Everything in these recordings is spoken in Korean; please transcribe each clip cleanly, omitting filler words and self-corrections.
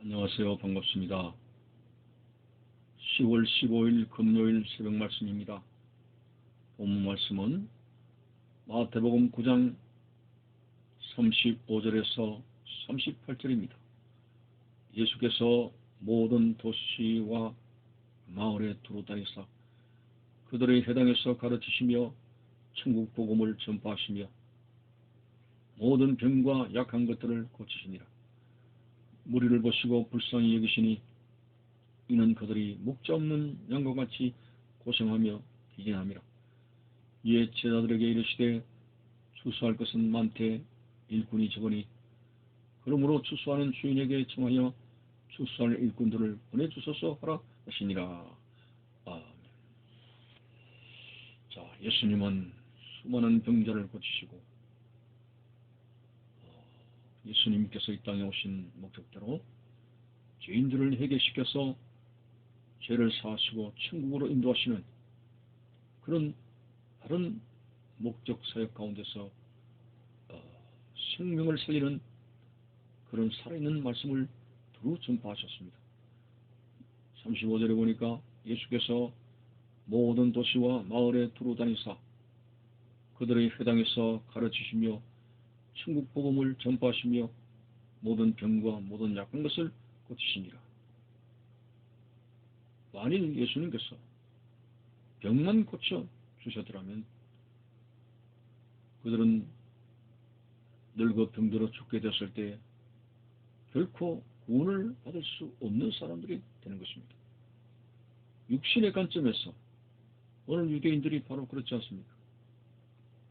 안녕하세요. 반갑습니다. 10월 15일 금요일 새벽 말씀입니다. 본문 말씀은 마태복음 9장 35절에서 38절입니다. 예수께서 모든 도시와 마을에 두루다니사 그들의 회당에서 가르치시며 천국 복음을 전파하시며 모든 병과 약한 것들을 고치시니라. 무리를 보시고 불쌍히 여기시니 이는 그들이 목자 없는 양과 같이 고생하며 기진함이라. 이에 제자들에게 이르시되 추수할 것은 많되 일꾼이 적으니 그러므로 추수하는 주인에게 청하여 추수할 일꾼들을 보내주소서 하라 하시니라. 아멘. 자, 예수님은 수많은 병자를 고치시고 예수님께서 이 땅에 오신 목적대로 죄인들을 회개시켜서 죄를 사하시고 천국으로 인도하시는 그런 다른 목적 사역 가운데서 생명을 살리는 그런 살아있는 말씀을 두루 전파하셨습니다. 35절에 보니까 예수께서 모든 도시와 마을에 두루 다니사 그들의 회당에서 가르치시며 천국 복음을 전파하시며 모든 병과 모든 약한 것을 고치시니라. 만일 예수님께서 병만 고쳐 주셨더라면 그들은 늙어 병들어 죽게 되었을 때 결코 구원을 받을 수 없는 사람들이 되는 것입니다. 육신의 관점에서 오늘 유대인들이 바로 그렇지 않습니까?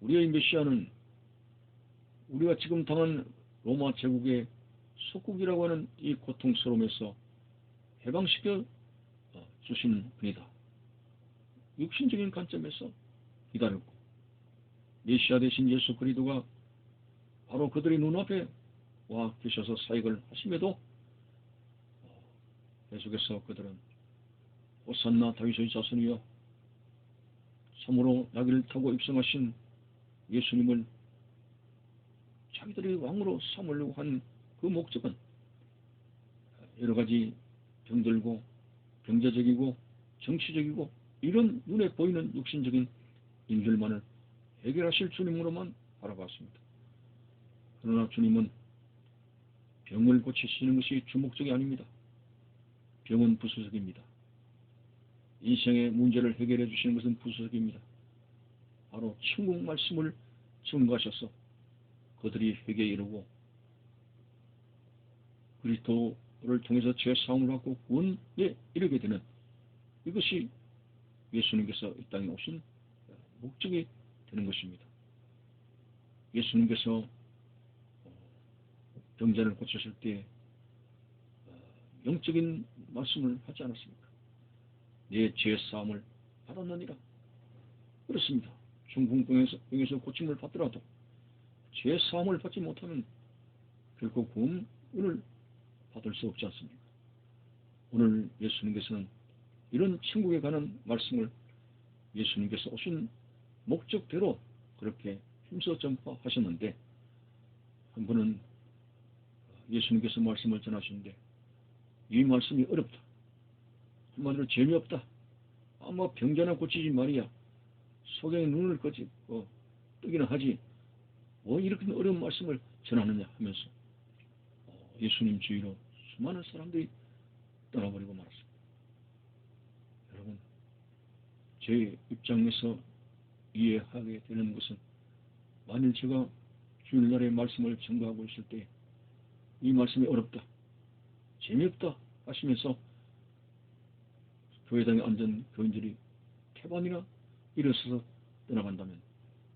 우리의 메시아는 우리가 지금 당한 로마 제국의 속국이라고 하는 이 고통스러움에서 해방시켜 주시는 분이다. 육신적인 관점에서 기다렸고 메시아 되신 예수 그리스도가 바로 그들의 눈앞에 와 계셔서 사역을 하심에도 계속해서 그들은 호산나 다윗의 자손이여 참으로 나귀를 타고 입성하신 예수님을 자기들이 왕으로 삼으려고 한 그 목적은 여러가지 병들고 경제적이고 정치적이고 이런 눈에 보이는 육신적인 일들만을 해결하실 주님으로만 바라봤습니다. 그러나 주님은 병을 고치시는 것이 주목적이 아닙니다. 병은 부수적입니다. 인생의 문제를 해결해 주시는 것은 부수적입니다. 바로 천국 말씀을 증거하셔서 그들이 회개에 이르고 그리스도를 통해서 죄사함을 받고 구원에 이르게 되는 이것이 예수님께서 이 땅에 오신 목적이 되는 것입니다. 예수님께서 병자를 고쳤을 때 영적인 말씀을 하지 않았습니까? 내 죄사함을 받았느니라. 그렇습니다. 중풍병에서 고침을 받더라도 죄사함을 받지 못하면 결코 구원을 받을 수 없지 않습니까? 오늘 예수님께서는 이런 천국에 관한 말씀을 예수님께서 오신 목적대로 그렇게 힘써 전파하셨는데 한 분은 예수님께서 말씀을 전하시는데 이 말씀이 어렵다. 한마디로 재미없다. 아마 병자나 고치지 말이야. 속에 눈을 뜨기는 하지. 뭐 이렇게 어려운 말씀을 전하느냐 하면서 예수님 주위로 수많은 사람들이 떠나버리고 말았습니다. 여러분, 제 입장에서 이해하게 되는 것은 만일 제가 주일날의 말씀을 전가하고 있을 때 이 말씀이 어렵다, 재미없다 하시면서 교회당에 앉은 교인들이 태반이나 일어서서 떠나간다면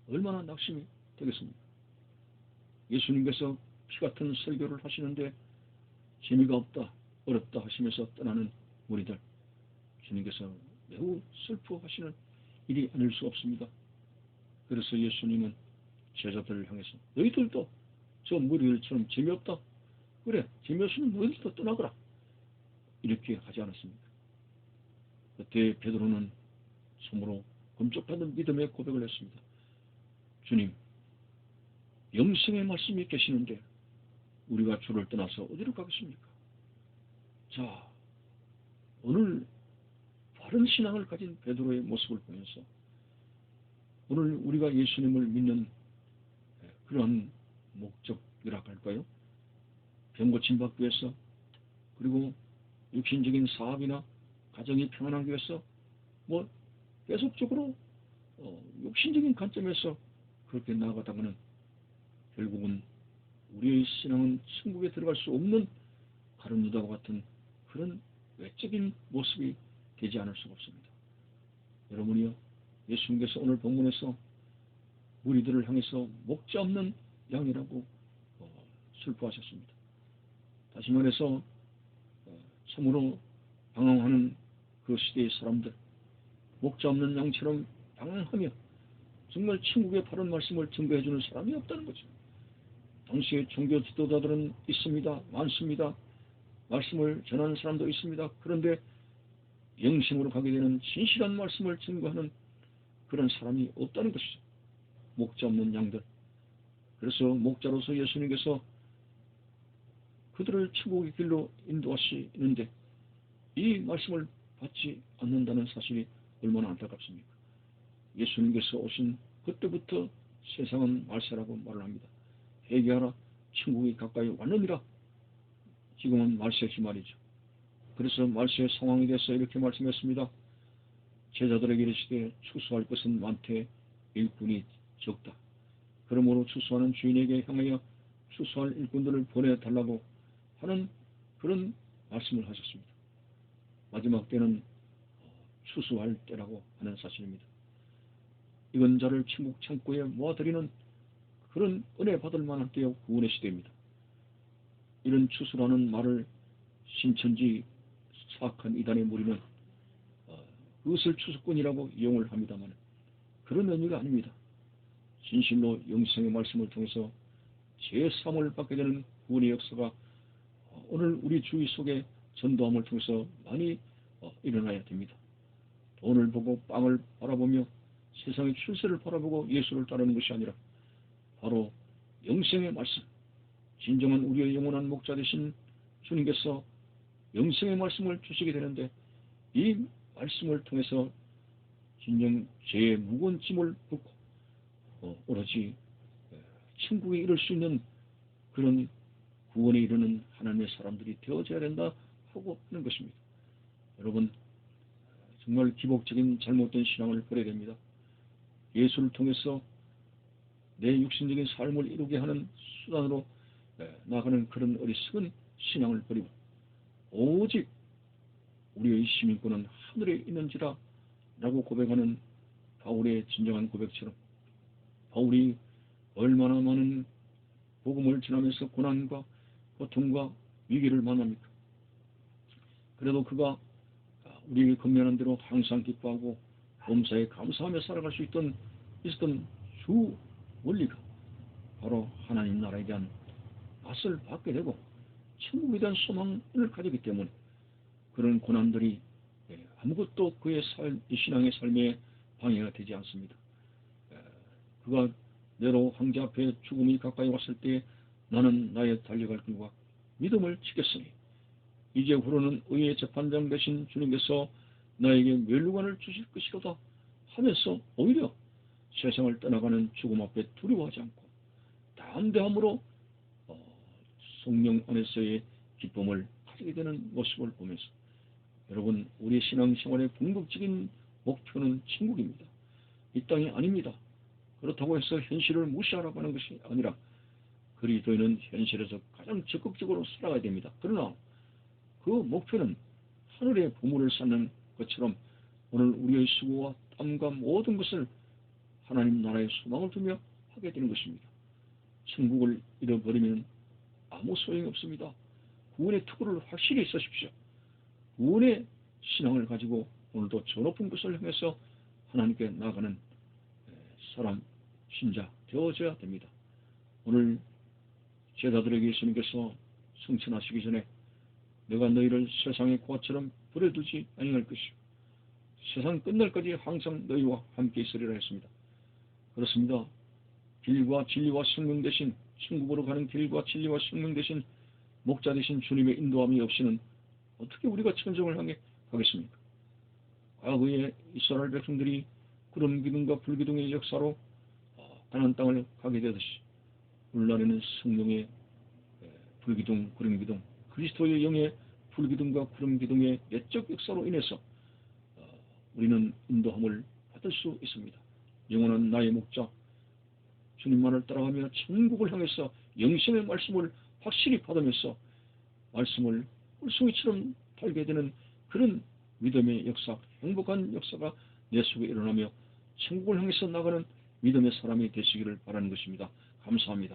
얼마나 낙심이 되겠습니까? 예수님께서 피같은 설교를 하시는데 재미가 없다, 어렵다 하시면서 떠나는 무리들, 주님께서 매우 슬퍼하시는 일이 아닐 수 없습니다. 그래서 예수님은 제자들을 향해서 너희들도 저 무리들처럼 재미없다, 그래 재미없으면 너희들도 떠나거라, 이렇게 하지 않았습니까? 그때 베드로는 참으로 끔찍한 믿음의 고백을 했습니다. 주님, 영생의 말씀이 계시는데 우리가 주를 떠나서 어디로 가겠습니까? 자, 오늘 바른 신앙을 가진 베드로의 모습을 보면서 오늘 우리가 예수님을 믿는 그러한 목적이라 할까요? 병 고침받기 위해서, 그리고 육신적인 사업이나 가정이 평안하기 위해서 계속적으로 육신적인 관점에서 그렇게 나아가다가는 결국은 우리의 신앙은 천국에 들어갈 수 없는 가룟 유다와 같은 그런 외적인 모습이 되지 않을 수가 없습니다. 여러분이요, 예수님께서 오늘 본문에서 무리들을 향해서 목자 없는 양이라고 슬퍼하셨습니다. 다시 말해서 참으로 방황하는 그 시대의 사람들, 목자 없는 양처럼 방황하며 정말 천국의 바른 말씀을 증거해 주는 사람이 없다는 거죠. 당시의 종교 지도자들은 있습니다. 많습니다. 말씀을 전하는 사람도 있습니다. 그런데 영생으로 가게 되는 진실한 말씀을 증거하는 그런 사람이 없다는 것이죠. 목자 없는 양들. 그래서 목자로서 예수님께서 그들을 천국의 길로 인도하시는데 이 말씀을 받지 않는다는 사실이 얼마나 안타깝습니까? 예수님께서 오신 그때부터 세상은 말세라고 말을 합니다. 회개하라, 천국이 가까이 왔느니라. 지금은 말세시 말이죠. 그래서 말세의 상황에 대해서 이렇게 말씀했습니다. 제자들에게 이르시되 추수할 것은 많되 일꾼이 적다. 그러므로 추수하는 주인에게 향하여 추수할 일꾼들을 보내달라고 하는 그런 말씀을 하셨습니다. 마지막 때는 추수할 때라고 하는 사실입니다. 이건 자를 천국 창고에 모아드리는 그런 은혜 받을 만한 때의 구원의 시대입니다. 이런 추수라는 말을 신천지 사악한 이단의 무리는 그것을 추수꾼이라고 이용을 합니다만 그런 의미가 아닙니다. 진실로 영생의 말씀을 통해서 제3을 받게 되는 구원의 역사가 오늘 우리 주위 속에 전도함을 통해서 많이 일어나야 됩니다. 돈을 보고 빵을 바라보며 세상의 출세를 바라보고 예수를 따르는 것이 아니라 바로 영생의 말씀, 진정한 우리의 영원한 목자 되신 주님께서 영생의 말씀을 주시게 되는데 이 말씀을 통해서 진정 죄의 무거운 짐을 붓고 오로지 천국에 이를 수 있는 그런 구원에 이르는 하나님의 사람들이 되어져야 된다 하고 하는 것입니다. 여러분, 정말 기복적인 잘못된 신앙을 버려야 됩니다. 예수를 통해서 내 육신적인 삶을 이루게 하는 수단으로 나가는 그런 어리석은 신앙을 버리고 오직 우리의 시민권은 하늘에 있는지라 라고 고백하는 바울의 진정한 고백처럼 바울이 얼마나 많은 복음을 전하면서 고난과 고통과 위기를 만납니까? 그래도 그가 우리에게 건면한 대로 항상 기뻐하고 범사에 감사하며 살아갈 수 있었던 주 원리가 바로 하나님 나라에 대한 맛을 받게 되고 천국에 대한 소망을 가지기 때문에 그런 고난들이 아무것도 그의 신앙의 삶에 방해가 되지 않습니다. 그가 네로 황제 앞에 죽음이 가까이 왔을 때 나는 나의 달려갈 길과 믿음을 지켰으니 이제 후로는 의의 재판장 되신 주님께서 나에게 멸류관을 주실 것이로다 하면서 오히려 세상을 떠나가는 죽음 앞에 두려워하지 않고 담대함으로 성령 안에서의 기쁨을 가지게 되는 모습을 보면서 여러분, 우리 신앙생활의 궁극적인 목표는 천국입니다. 이 땅이 아닙니다. 그렇다고 해서 현실을 무시하라고 하는 것이 아니라 그리스도인은 현실에서 가장 적극적으로 살아가야 됩니다. 그러나 그 목표는 하늘의 보물을 쌓는 것처럼 오늘 우리의 수고와 땀과 모든 것을 하나님 나라의 소망을 두며 하게 되는 것입니다. 천국을 잃어버리면 아무 소용이 없습니다. 구원의 특구를 확실히 쓰십시오. 구원의 신앙을 가지고 오늘도 저 높은 것을 향해서 하나님께 나아가는 사람, 신자 되어져야 됩니다. 오늘 제자들에게 예수님께서 승천하시기 전에 내가 너희를 세상의 고아처럼 버려두지 아니할 것이요 세상 끝날까지 항상 너희와 함께 있으리라 했습니다. 그렇습니다. 길과 진리와 생명 대신 천국으로 가는 길과 진리와 생명 대신 목자 되신 주님의 인도함이 없이는 어떻게 우리가 천성을 향해 가겠습니까? 과거에 이스라엘 백성들이 그런 기둥과 불기둥의 역사로 가나안 땅을 가게 되듯이 오늘날에는 성령의 불기둥, 구름기둥, 그리스도의 영의 불기둥과 구름기둥의 내적 역사로 인해서 우리는 인도함을 받을 수 있습니다. 영원한 나의 목자 주님만을 따라가며 천국을 향해서 영생의 말씀을 확실히 받으면서 말씀을 물송이처럼 달게 되는 그런 믿음의 역사, 행복한 역사가 내 속에 일어나며 천국을 향해서 나가는 믿음의 사람이 되시기를 바라는 것입니다. 감사합니다.